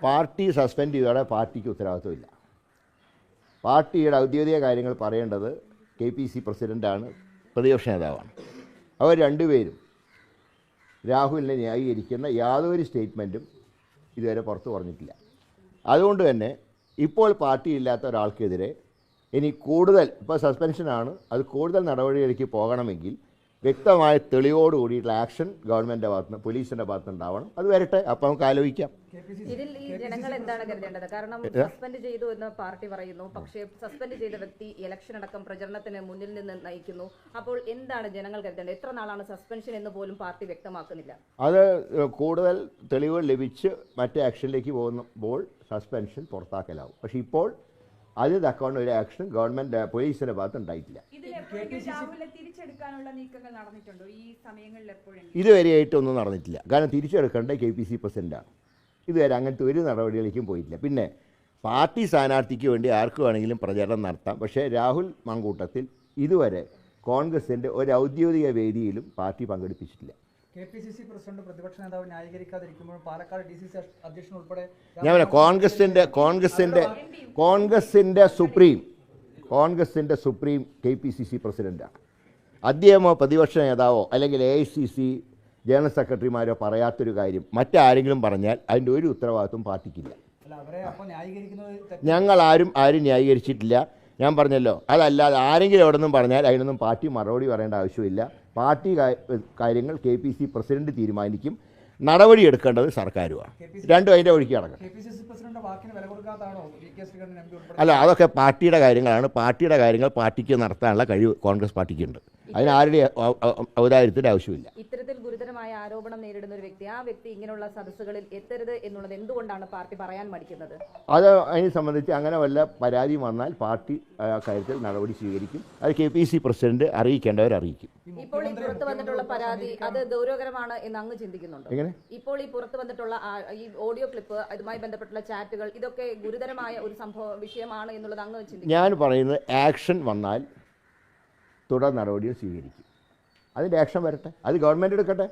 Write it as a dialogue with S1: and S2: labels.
S1: Party suspend ചെയ്തോടെ പാർട്ടിക്ക് ഉത്തരവാദിത്വമില്ല. പാർട്ടിയുടെ ഔദ്യോഗിക കാര്യങ്ങൾ പറയേണ്ടത് KPC പ്രസിഡൻ്റാണ്, പ്രതിപക്ഷ നേതാവാണ്. അവർ രണ്ടുപേരും രാഹുലിനെ ന്യായീകരിക്കുന്ന യാതൊരു സ്റ്റേറ്റ്മെൻറ്റും ഇതുവരെ പുറത്തു പറഞ്ഞിട്ടില്ല. അതുകൊണ്ട് തന്നെ ഇപ്പോൾ പാർട്ടിയില്ലാത്ത ഒരാൾക്കെതിരെ ഇനി കൂടുതൽ, ഇപ്പോൾ സസ്പെൻഷനാണ്, അത് കൂടുതൽ നടപടികളിലേക്ക് പോകണമെങ്കിൽ വ്യക്തമായ തെളിവോട് കൂടിയിട്ടുള്ള ആക്ഷൻ ഗവൺമെൻറ്റിൻ്റെ ഭാഗത്തുനിന്ന്, പോലീസിൻ്റെ ഭാഗത്തുനിന്ന് ഉണ്ടാവണം. അത് വരട്ടെ, അപ്പോൾ നമുക്ക് ആലോചിക്കാം.
S2: ഇതിൽ ഈ ജനങ്ങൾ എന്താണ് കരുതേണ്ടത്? കാരണം സസ്പെൻഡ് ചെയ്തു എന്ന് പാർട്ടി പറയുന്നു, പക്ഷേ സസ്പെൻഡ് ചെയ്ത വ്യക്തി ഇലക്ഷൻ അടക്കം പ്രചരണത്തിന് മുന്നിൽ നിന്ന് നയിക്കുന്നു. അപ്പോൾ എന്താണ് ജനങ്ങൾ കരുതേണ്ടത്? എത്ര നാളാണ് സസ്പെൻഷൻ എന്ന് പോലും പാർട്ടി വ്യക്തമാക്കുന്നില്ല.
S1: അത് കൂടുതൽ തെളിവുകൾ ലഭിച്ച് മറ്റേ ആക്ഷനിലേക്ക് പോകുമ്പോൾ സസ്പെൻഷൻ പുറത്താക്കലാവും. പക്ഷേ ഇപ്പോൾ അതിന് തക്കവണ്ണം ഒരു ആക്ഷൻ ഗവൺമെൻറ് പോലീസിൻ്റെ ഭാഗത്ത് ഉണ്ടായിട്ടില്ല. ഇതുവരെയായിട്ടൊന്നും നടന്നിട്ടില്ല. കാരണം തിരിച്ചെടുക്കേണ്ട KPC പ്രസിഡൻ്റാണ്. ഇതുവരെ അങ്ങനത്തെ ഒരു നടപടികളിലേക്കും പോയിട്ടില്ല. പിന്നെ പാർട്ടി സ്ഥാനാർത്ഥിക്ക് വേണ്ടി ആർക്ക് വേണമെങ്കിലും പ്രചരണം നടത്താം. പക്ഷേ രാഹുൽ മാങ്കൂട്ടത്തിൽ ഇതുവരെ കോൺഗ്രസിൻ്റെ ഒരു ഔദ്യോഗിക വേദിയിലും പാർട്ടി പങ്കെടുപ്പിച്ചിട്ടില്ല.
S3: KPCC പ്രസിഡന്റ് പ്രതിപക്ഷ നേതാവ് ന്യായീകരിക്കാതിരിക്കുമ്പോൾ പാലക്കാട് DCC അധ്യക്ഷൻ ഉൾപ്പെടെ
S1: ഞാൻ കോൺഗ്രസിൻ്റെ സുപ്രീം KPCC പ്രസിഡൻ്റാണ്. അദ്ദേഹമോ പ്രതിപക്ഷ നേതാവോ അല്ലെങ്കിൽ AICC ജനറൽ സെക്രട്ടറിമാരോ പറയാത്തൊരു കാര്യം മറ്റാരെങ്കിലും പറഞ്ഞാൽ അതിൻ്റെ ഒരു ഉത്തരവാദിത്വം പാർട്ടിക്കില്ല. ഞങ്ങൾ ആരും ന്യായീകരിച്ചിട്ടില്ല. ഞാൻ പറഞ്ഞല്ലോ, അതല്ലാതെ ആരെങ്കിലും എവിടെ നിന്നും പറഞ്ഞാൽ അതിനൊന്നും പാർട്ടി മറുപടി പറയേണ്ട ആവശ്യമില്ല. പാർട്ടി കാര്യങ്ങൾ KPC പ്രസിഡന്റ് തീരുമാനിക്കും. നടപടി എടുക്കേണ്ടത് സർക്കാരുമാണ്. രണ്ടും അതിൻ്റെ വഴിക്ക് നടക്കണം. അല്ല, അതൊക്കെ പാർട്ടിയുടെ കാര്യങ്ങളാണ്. പാർട്ടിയുടെ കാര്യങ്ങൾ പാർട്ടിക്ക് നടത്താനുള്ള കഴിവ് കോൺഗ്രസ് പാർട്ടിക്കുണ്ട്. അതിന് ആരുടെ ഔദാര്യത്തിൻ്റെ ആവശ്യമില്ല.
S2: ഇത്തരത്തിൽ ഗുരുതരമായ ആരോപണം നേരിടുന്ന ഒരു വ്യക്തി, ആ വ്യക്തി ഇങ്ങനെയുള്ള സദസ്സുകളിൽ എത്തരുത് എന്നുള്ളത് എന്തുകൊണ്ടാണ് പാർട്ടി പറയാൻ മടിക്കുന്നത്?
S1: അത് അതിനെ സംബന്ധിച്ച് അങ്ങനെ വല്ല പരാതി വന്നാൽ പാർട്ടി കാര്യത്തിൽ നടപടി സ്വീകരിക്കും. അത് KPC പ്രസിഡന്റ് അറിയിക്കേണ്ടവർ അറിയിക്കും.
S2: ഇപ്പോൾ ഈ പുറത്തു വന്നിട്ടുള്ള പരാതി അത് ഗൗരവകരമാണ് എന്ന് അങ്ങ് ചിന്തിക്കുന്നുണ്ടോ?
S1: എങ്ങനെ?
S2: ഇപ്പോൾ ഈ പുറത്തു വന്നിട്ടുള്ള ഈ ഓഡിയോ ക്ലിപ്പ്, അതുമായി ബന്ധപ്പെട്ടുള്ള ചാറ്റുകൾ, ഇതൊക്കെ ഗുരുതരമായ ഒരു വിഷയമാണ് എന്നുള്ളത് അങ്ങ് ചിന്തിക്കും?
S1: ഞാൻ പറയുന്നത് ആക്ഷൻ വന്നാൽ തുടർ നടപടികൾ സ്വീകരിക്കും. അതിൻ്റെ ആക്ഷൻ വരട്ടെ, അത് ഗവൺമെൻറ് എടുക്കട്ടെ.